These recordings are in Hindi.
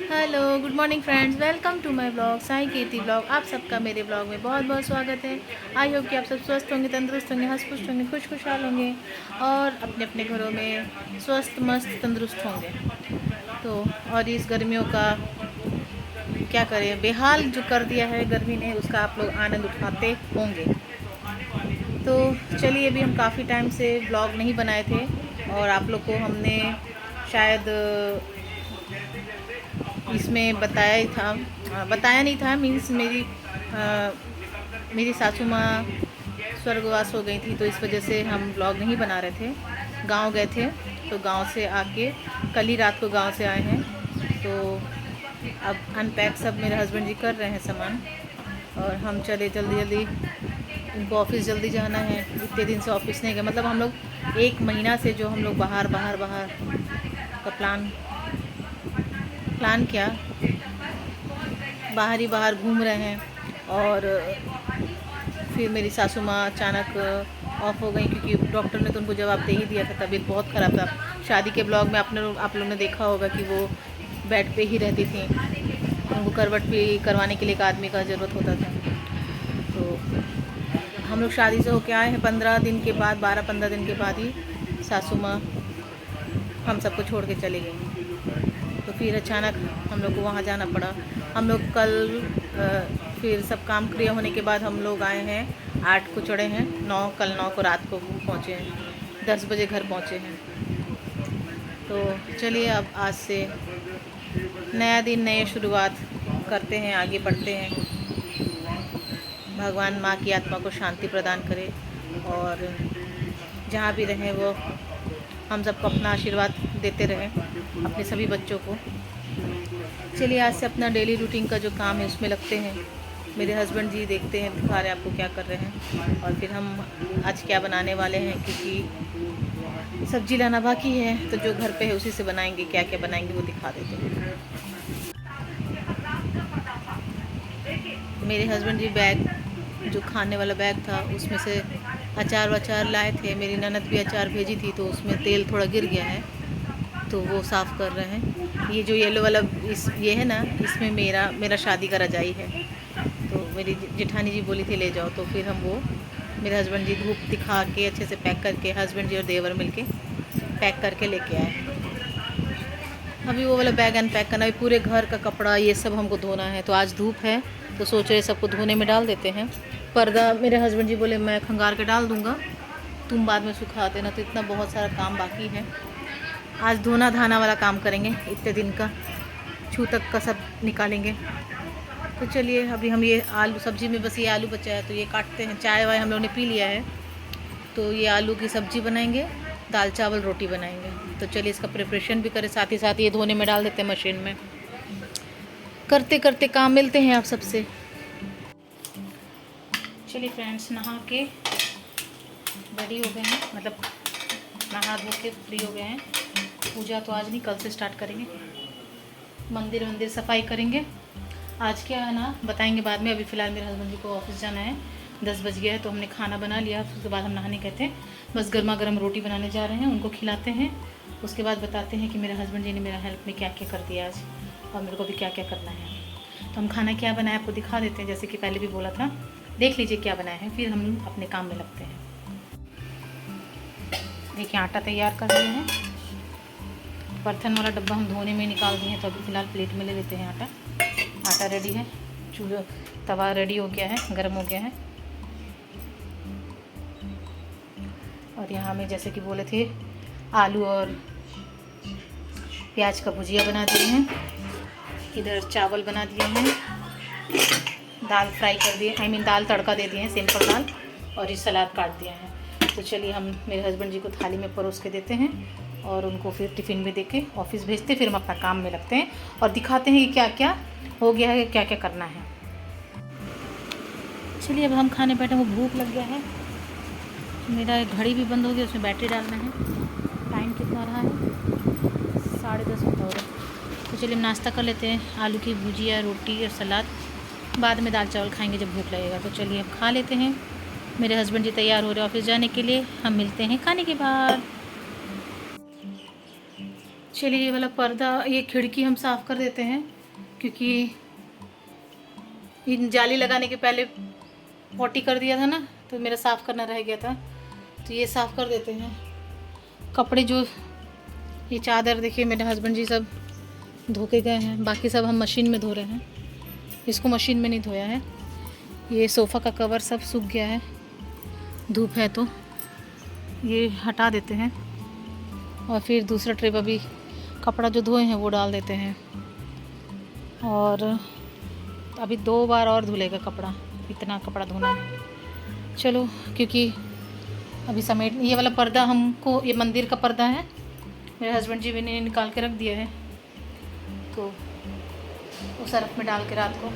Hello, good morning friends, welcome to my blog Sai Keerthi blog. आप सबका मेरे ब्लॉग में बहुत बहुत स्वागत है। आई होप कि आप सब स्वस्थ होंगे, तंदुरुस्त होंगे, हंस खुश होंगे, खुशहाल होंगे और अपने अपने घरों में स्वस्थ मस्त तंदुरुस्त होंगे। तो और इस गर्मियों का क्या करें, बेहाल जो कर दिया है गर्मी ने, उसका आप लोग आनंद उठाते होंगे। तो चलिए, अभी हम काफ़ी टाइम से ब्लॉग नहीं बनाए थे और आप लोग को हमने शायद इसमें बताया ही था, बताया नहीं था। मीन्स मेरी सासू माँ स्वर्गवास हो गई थी, तो इस वजह से हम ब्लॉग नहीं बना रहे थे। गांव गए थे, तो गांव से आके कल ही रात को गांव से आए हैं। तो अब अनपैक सब मेरे हस्बैंड जी कर रहे हैं सामान, और हम चले जल्दी जल्दी। उनको ऑफिस जल्दी जाना है, इतने दिन से ऑफिस नहीं गए। मतलब हम लोग 1 महीना से जो हम लोग बाहर बाहर बाहर का प्लान किया, बाहर ही बाहर घूम रहे हैं। और फिर मेरी सासू माँ अचानक ऑफ हो गई, क्योंकि डॉक्टर ने तो उनको जवाब दे ही दिया था, तबीयत बहुत ख़राब था। शादी के ब्लॉग में आप लोगों ने देखा होगा कि वो बेड पे ही रहती थी, उनको करवट भी करवाने के लिए एक आदमी का ज़रूरत होता था। तो हम लोग शादी से होके आए हैं 15 दिन के बाद, 12-15 दिन के बाद ही सासू माँ हम सबको छोड़ के चली गई। तो फिर अचानक हम लोग को वहाँ जाना पड़ा। हम लोग कल फिर सब काम क्लियर होने के बाद हम लोग आए हैं, 8 को चढ़े हैं, कल 9 को रात को पहुँचे हैं, 10 बजे घर पहुँचे हैं। तो चलिए, अब आज से नया दिन, नई शुरुआत करते हैं, आगे बढ़ते हैं। भगवान माँ की आत्मा को शांति प्रदान करे और जहाँ भी रहें वो हम सबको अपना आशीर्वाद देते रहें, अपने सभी बच्चों को। चलिए, आज से अपना डेली रूटीन का जो काम है उसमें लगते हैं। मेरे हस्बैंड जी देखते हैं, दिखा रहे हैं आपको क्या कर रहे हैं, और फिर हम आज क्या बनाने वाले हैं, क्योंकि सब्जी लाना बाकी है। तो जो घर पे है उसी से बनाएंगे, क्या क्या बनाएंगे वो दिखा देते हैं। मेरे हस्बैंड जी बैग, जो खाने वाला बैग था, उसमें से अचार वचार लाए थे। मेरी ननद भी अचार भेजी थी, तो उसमें तेल थोड़ा गिर गया है, तो वो साफ़ कर रहे हैं। ये जो येलो वाला ये है ना, इसमें मेरा शादी का रजाई है। तो मेरी जेठानी जी बोली थी ले जाओ, तो फिर हम वो मेरे हस्बैंड जी धूप दिखा के अच्छे से पैक करके, हस्बैंड जी और देवर मिलके पैक करके लेके आए। अभी वो वाला बैग अनपैक करना, अभी पूरे घर का कपड़ा ये सब हमको धोना है। तो आज धूप है, तो सोच रहे सबको धोने में डाल देते हैं। पर्दा मेरे हस्बैंड जी बोले मैं खंगार के डाल दूँगा, तुम बाद में सुखा देना। तो इतना बहुत सारा काम बाकी है, आज धोना धाना वाला काम करेंगे, इतने दिन का छू तक का सब निकालेंगे। तो चलिए, अभी हम ये आलू सब्जी में बस ये आलू बचा है, तो ये काटते हैं। चाय वाय हम लोग ने पी लिया है, तो ये आलू की सब्ज़ी बनाएंगे, दाल चावल रोटी बनाएंगे। तो चलिए, इसका प्रिपरेशन भी करें, साथ ही साथ ये धोने में डाल देते हैं मशीन में। करते करते काम मिलते हैं आप सबसे। चलिए फ्रेंड्स, नहा के रेडी हो गए हैं, मतलब नहा धो के फ्री हो गए हैं। पूजा तो आज नहीं, कल से स्टार्ट करेंगे। मंदिर सफाई करेंगे। आज क्या है ना, बताएंगे बाद में। अभी फ़िलहाल मेरे हस्बैंड जी को ऑफिस जाना है, 10 बज गया है, तो हमने खाना बना लिया। उसके बाद हम नहाने गए थे, बस गर्मा गर्म रोटी बनाने जा रहे हैं, उनको खिलाते हैं। उसके बाद बताते हैं कि मेरे हस्बैंड जी ने मेरा हेल्प में क्या क्या कर दिया आज, और मेरे को भी क्या क्या करना है। तो हम खाना क्या बनाए आपको दिखा देते हैं, जैसे कि पहले भी बोला था। देख लीजिए क्या बनाए हैं, फिर हम अपने काम में लगते हैं। देखिए, आटा तैयार कर रहे हैं। बर्तन वाला डब्बा हम धोने में निकाल दिए हैं, तो अभी फ़िलहाल प्लेट में ले लेते हैं आटा। आटा रेडी है, चूल्हा तवा रेडी हो गया है, गर्म हो गया है। और यहाँ में जैसे कि बोले थे, आलू और प्याज का भुजिया बना दिए हैं। इधर चावल बना दिए हैं, दाल फ्राई कर दिए, दाल तड़का दे दिए हैं, सिंपल दाल। और ये सलाद काट दिया है। तो चलिए, हम मेरे हस्बैंड जी को थाली में परोस के देते हैं, और उनको फिर टिफ़िन में दे के ऑफिस भेजते। फिर हम अपना काम में लगते हैं और दिखाते हैं कि क्या क्या हो गया है, क्या क्या करना है। चलिए, अब हम खाने बैठे, वो भूख लग गया है। मेरा घड़ी भी बंद हो गया, उसमें बैटरी डालना है। टाइम कितना रहा है, 10:30 हो रहा है। तो चलिए, हम नाश्ता कर लेते हैं, आलू की भुजिया, रोटी और सलाद। बाद में दाल चावल खाएंगे जब भूख लगेगा। तो चलिए, अब खा लेते हैं। मेरे हस्बैंड जी तैयार हो रहे हैं ऑफिस जाने के लिए, हम मिलते हैं खाने के बाद। चलिए ये वाला पर्दा, ये खिड़की हम साफ़ कर देते हैं, क्योंकि इन जाली लगाने के पहले पॉटी कर दिया था ना, तो मेरा साफ़ करना रह गया था, तो ये साफ़ कर देते हैं। कपड़े जो, ये चादर देखिए मेरे हस्बैंड जी सब धो के गए हैं, बाकी सब हम मशीन में धो रहे हैं, इसको मशीन में नहीं धोया है। ये सोफ़ा का कवर सब सूख गया है, धूप है तो ये हटा देते हैं, और फिर दूसरा ट्रिप अभी कपड़ा जो धोए हैं वो डाल देते हैं, और अभी 2 बार और धुलेगा कपड़ा, इतना कपड़ा धोना है। चलो, क्योंकि अभी समेट, ये वाला पर्दा हमको, ये मंदिर का पर्दा है, मेरे हस्बैंड जी ने निकाल के रख दिया है, तो वो सर्फ में डाल के रात को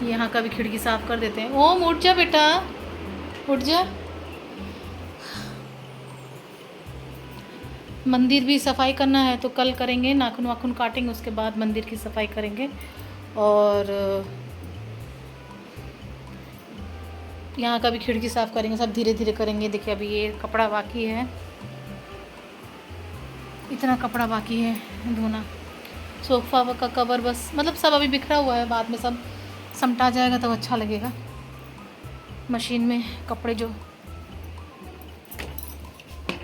यहाँ का भी खिड़की साफ़ कर देते हैं। ओम उठ जा बेटा, उठ जा। मंदिर भी सफाई करना है तो कल करेंगे, नाखून वाखून काटेंगे, उसके बाद मंदिर की सफाई करेंगे, और यहाँ का भी खिड़की साफ़ करेंगे, सब धीरे धीरे करेंगे। देखिए अभी ये कपड़ा बाकी है, इतना कपड़ा बाकी है धोना। सोफ़ा का कवर बस, मतलब सब अभी बिखरा हुआ है, बाद में सब समटा जाएगा तो अच्छा लगेगा। मशीन में कपड़े जो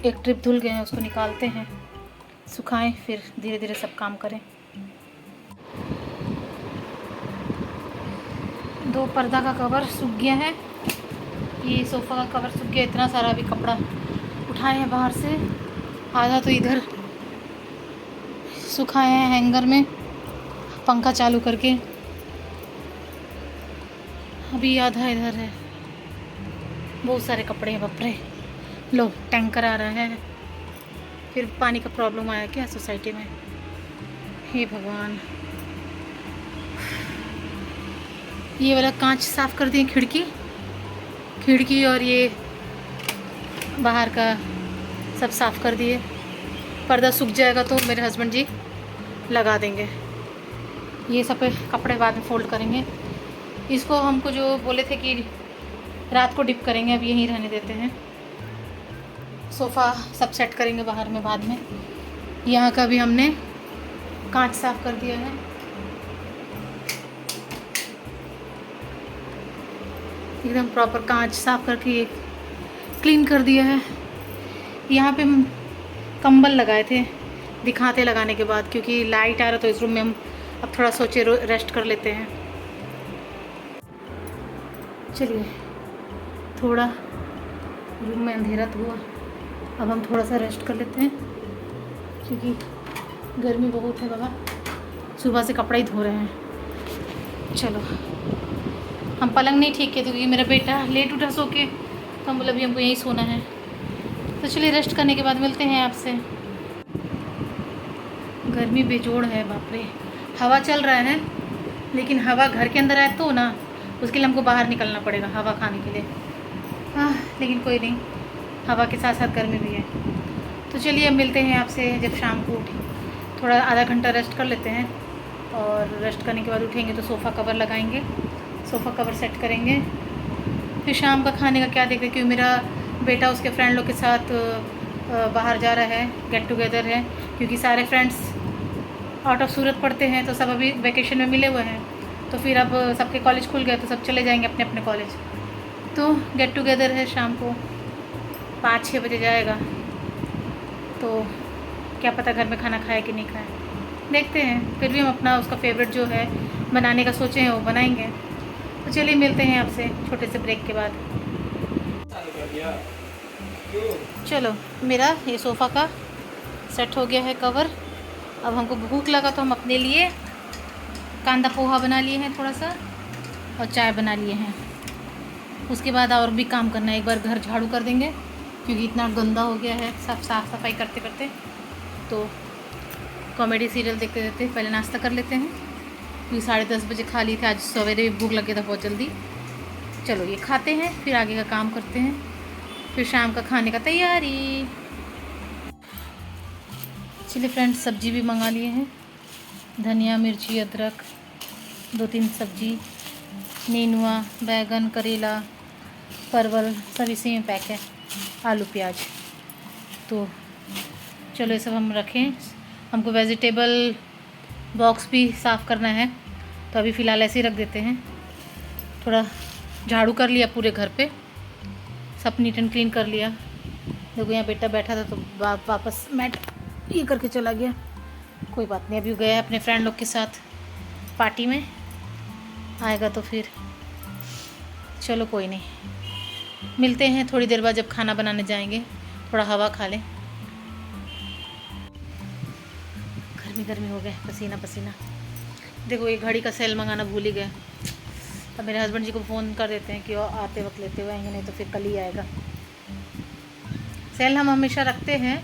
एक ट्रिप धुल गए हैं उसको निकालते हैं, सुखाएं, फिर धीरे धीरे सब काम करें। 2 पर्दा का कवर सूख गया है, ये सोफ़ा का कवर सूख गया, इतना सारा अभी कपड़ा उठाए हैं बाहर से, आधा तो इधर सुखाए हैं हैंगर में पंखा चालू करके, अभी आधा इधर है। बहुत सारे कपड़े हैं, बाप रे। लो, टैंकर आ रहा है, फिर पानी का प्रॉब्लम आया क्या सोसाइटी में, हे भगवान। ये वाला कांच साफ़ कर दिए, खिड़की और ये बाहर का सब साफ़ कर दिए। पर्दा सूख जाएगा तो मेरे हस्बैंड जी लगा देंगे। ये सब पे कपड़े बाद में फोल्ड करेंगे। इसको हमको जो बोले थे कि रात को डिप करेंगे, अब यहीं रहने देते हैं। सोफ़ा सब सेट करेंगे बाहर में बाद में। यहाँ का भी हमने कांच साफ़ कर दिया है, एकदम प्रॉपर कांच साफ़ करके ये क्लीन कर दिया है। यहाँ पे हम कंबल लगाए थे, दिखाते लगाने के बाद, क्योंकि लाइट आ रहा तो इस रूम में हम अब थोड़ा सोचे रेस्ट कर लेते हैं। चलिए, थोड़ा रूम में अंधेरा तो हुआ, अब हम थोड़ा सा रेस्ट कर लेते हैं, क्योंकि गर्मी बहुत है बाबा। सुबह से कपड़ा ही धो रहे हैं। चलो, हम पलंग नहीं ठीक किए थे क्योंकि मेरा बेटा लेट उठा सो के, तो हम बोले अभी हमको यहीं सोना है। तो चलिए, रेस्ट करने के बाद मिलते हैं आपसे। गर्मी बेजोड़ है, बाप रे। हवा चल रहा है, लेकिन हवा घर के अंदर आए तो ना, उसके लिए हमको बाहर निकलना पड़ेगा हवा खाने के लिए। लेकिन कोई नहीं, हवा के साथ साथ गर्मी भी है। तो चलिए, अब मिलते हैं आपसे जब शाम को उठी, थोड़ा आधा घंटा रेस्ट कर लेते हैं, और रेस्ट करने के बाद उठेंगे तो सोफ़ा कवर लगाएंगे, सोफ़ा कवर सेट करेंगे। फिर शाम का खाने का क्या देखते हैं, क्योंकि मेरा बेटा उसके फ्रेंड लोग के साथ बाहर जा रहा है, गेट टुगेदर है, क्योंकि सारे फ्रेंड्स आउट ऑफ सूरत पढ़ते हैं, तो सब अभी वैकेशन में मिले हुए हैं। तो फिर अब सबके कॉलेज खुल गए तो सब चले जाएंगे अपने अपने कॉलेज। तो गेट टुगेदर है शाम को 5-6 बजे जाएगा, तो क्या पता घर में खाना खाए कि नहीं खाए, देखते हैं। फिर भी हम अपना उसका फेवरेट जो है बनाने का सोचे हैं वो बनाएंगे। तो चलिए, मिलते हैं आपसे छोटे से ब्रेक के बाद। चलो, मेरा ये सोफ़ा का सेट हो गया है कवर। अब हमको भूख लगा तो हम अपने लिए कांदा पोहा बना लिए हैं थोड़ा सा, और चाय बना लिए हैं। उसके बाद और भी काम करना है, एक बार घर झाड़ू कर देंगे क्योंकि इतना गंदा हो गया है सब साफ़ सफाई करते करते। तो कॉमेडी सीरियल देखते देखते पहले नाश्ता कर लेते हैं, क्योंकि 10:30 बजे खा लिए थे, आज सवेरे भी भूख लगे था बहुत जल्दी। चलो, ये खाते हैं, फिर आगे का काम करते हैं, फिर शाम का खाने का तैयारी। चलिए फ्रेंड्स, सब्जी भी मंगा लिए हैं, धनिया, मिर्ची, अदरक, 2-3 सब्जी, नेनुआ, बैगन, करेला, परवल सब इसी में पैक है, आलू प्याज। तो चलो ये सब हम रखें। हमको वेजिटेबल बॉक्स भी साफ़ करना है, तो अभी फ़िलहाल ऐसे ही रख देते हैं। थोड़ा झाड़ू कर लिया पूरे घर पे, सब नीट एंड क्लीन कर लिया। देखो यहाँ बेटा बैठा था तो वापस मैट ये करके चला गया। कोई बात नहीं, अभी गया है अपने फ्रेंड लोग के साथ पार्टी में, आएगा तो फिर चलो कोई नहीं, मिलते हैं थोड़ी देर बाद जब खाना बनाने जाएंगे, थोड़ा हवा खा लें। गर्मी गर्मी हो गए, पसीना पसीना। देखो ये घड़ी का सेल मंगाना भूल ही गया। अब मेरे हस्बैंड जी को फ़ोन कर देते हैं कि वो आते वक्त लेते हुए आएंगे, नहीं तो फिर कल ही आएगा। सेल हम हमेशा रखते हैं,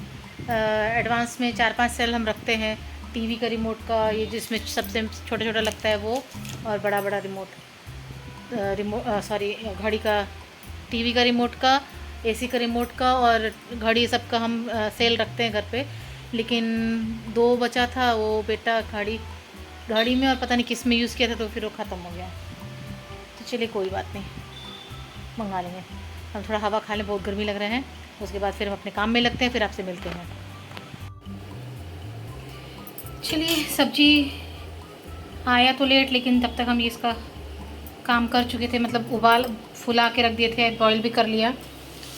एडवांस में 4-5 सेल हम रखते हैं। टीवी का रिमोट का, ये जिसमें सबसे छोटा छोटा लगता है वो, और बड़ा बड़ा सॉरी घड़ी का, टीवी का रिमोट का, एसी का रिमोट का और घड़ी सब का हम सेल रखते हैं घर पे। लेकिन 2 बचा था, वो बेटा घड़ी में और पता नहीं किस में यूज़ किया था, तो फिर वो ख़त्म हो गया। तो चलिए कोई बात नहीं, मंगा लेंगे। हम थोड़ा हवा खा लें, बहुत गर्मी लग रहा है, उसके बाद फिर हम अपने काम में लगते हैं, फिर आपसे मिलते हैं। चलिए सब्जी आया तो लेट, लेकिन तब तक हम ये इसका काम कर चुके थे, मतलब फुला के रख दिए थे, बॉईल भी कर लिया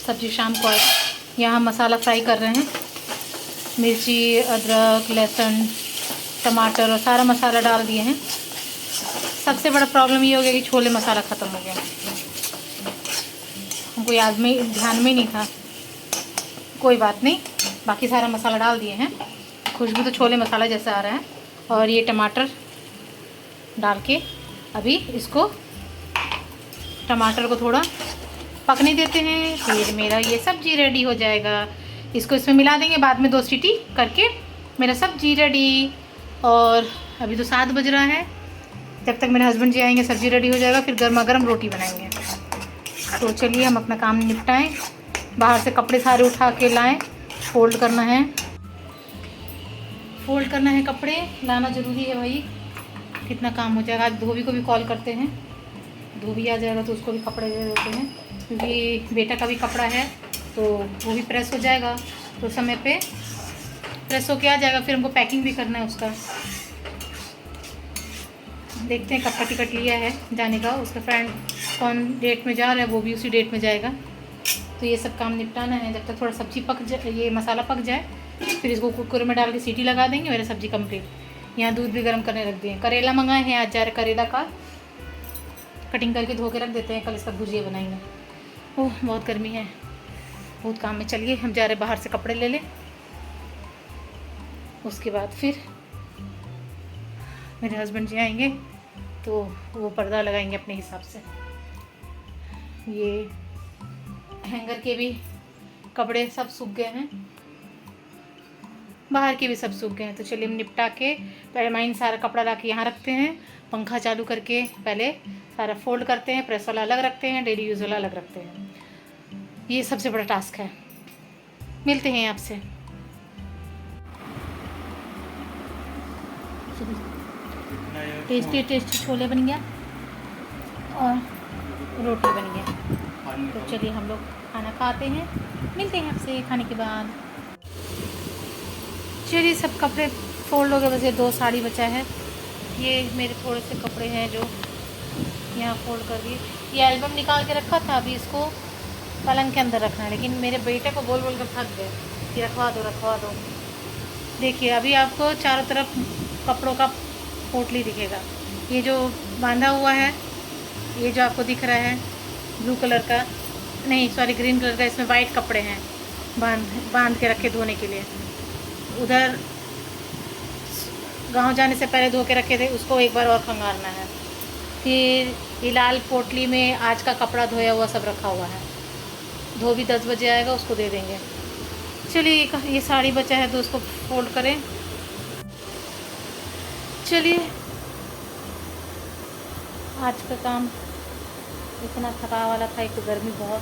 सब्जी शाम को। यहाँ हम मसाला फ्राई कर रहे हैं, मिर्ची, अदरक, लहसुन, टमाटर और सारा मसाला डाल दिए हैं। सबसे बड़ा प्रॉब्लम ये हो गया कि छोले मसाला ख़त्म हो गया, हमको याद में ध्यान में नहीं था। कोई बात नहीं, बाकी सारा मसाला डाल दिए हैं। खुशबू तो छोले मसाला जैसा आ रहा है। और ये टमाटर डाल के अभी इसको, टमाटर को थोड़ा पकने देते हैं, फिर मेरा ये सब्जी रेडी हो जाएगा। इसको इसमें मिला देंगे, बाद में 2 सीटी करके मेरा सब्जी रेडी। और अभी तो 7 बज रहा है, जब तक मेरे हस्बैंड जी आएंगे सब्जी रेडी हो जाएगा, फिर गर्मा गर्म रोटी बनाएंगे। तो चलिए हम अपना काम निपटाएं। बाहर से कपड़े सारे उठा के लाएं, फोल्ड करना है कपड़े, लाना ज़रूरी है भाई, कितना काम हो जाएगा। आज धोबी को भी कॉल करते हैं, धोबी आ जाएगा तो उसको भी कपड़े दे देते हैं, क्योंकि बेटा का भी कपड़ा है तो वो भी प्रेस हो जाएगा, तो समय पे प्रेस होके आ जाएगा। फिर हमको पैकिंग भी करना है उसका। देखते हैं कब का टिकट लिया है जाने का, उसका फ्रेंड कौन डेट में जा रहा है, वो भी उसी डेट में जाएगा। तो ये सब काम निपटाना है। जब तक थोड़ा सब्ज़ी पक जाए, ये मसाला पक जाए, फिर इसको कुकर में डाल के सीटी लगा देंगे, मेरा सब्ज़ी कंप्लीट। यहाँ दूध भी गर्म करने रख दिए। करेला मंगाए हैं, आज जा रहे करेला का कटिंग करके धो के रख देते हैं, कल इसका भुजिया बनाएंगे। ओह बहुत गर्मी है, बहुत काम में। चलिए हम जा रहे बाहर से कपड़े ले लें, उसके बाद फिर मेरे हस्बैंड जी आएंगे तो वो पर्दा लगाएंगे अपने हिसाब से। ये हैंगर के भी कपड़े सब सूख गए हैं, बाहर के भी सब सूख गए हैं। तो चलिए हम निपटा के पहले माइन सारा कपड़ा ला के यहाँ रखते हैं, पंखा चालू करके पहले सारा फोल्ड करते हैं, प्रेस वाला अलग रखते हैं, डेली यूज़ वाला अलग रखते हैं। ये सबसे बड़ा टास्क है। मिलते हैं आपसे। टेस्टी टेस्टी छोले बन गया और रोटी बन गया। तो चलिए हम लोग खाना खाते हैं, मिलते हैं आपसे खाने के बाद। चलिए सब कपड़े फोल्ड हो गए, बस ये 2 साड़ी बचा है। ये मेरे थोड़े से कपड़े हैं जो यहाँ फोल्ड कर दिए। ये एल्बम निकाल के रखा था, अभी इसको पलंग के अंदर रखना है, लेकिन मेरे बेटे को बोल बोल कर थक गए कि रखवा दो। देखिए अभी आपको चारों तरफ कपड़ों का पोटली दिखेगा। ये जो बांधा हुआ है, ये जो आपको दिख रहा है ब्लू कलर का, नहीं सॉरी ग्रीन कलर का, इसमें वाइट कपड़े हैं बांध के रखे धोने के लिए। उधर गांव जाने से पहले धो के रखे थे, उसको एक बार और खंगारना है। फिर ये लाल पोटली में आज का कपड़ा धोया हुआ सब रखा हुआ है। धोबी 10 बजे आएगा, उसको दे देंगे। चलिए ये साड़ी बचा है तो उसको फोल्ड करें। चलिए आज का काम इतना थका वाला था, एक तो गर्मी बहुत,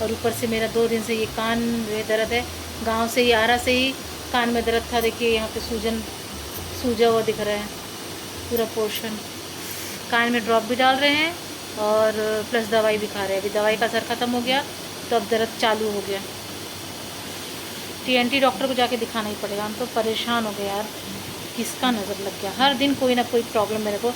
और ऊपर से मेरा 2 दिन से ये कान में दर्द है। गांव से ही आरा से ही कान में दर्द था। देखिए यहाँ पे सूजा हुआ दिख रहा है पूरा पोर्शन। कान में ड्रॉप भी डाल रहे हैं और प्लस दवाई भी खा रहे हैं। अभी दवाई का असर ख़त्म हो गया तो अब दर्द चालू हो गया। टीएनटी डॉक्टर को जाके दिखाना ही पड़ेगा। हम तो परेशान हो गए यार, किसका नज़र लग गया। हर दिन कोई ना कोई प्रॉब्लम मेरे को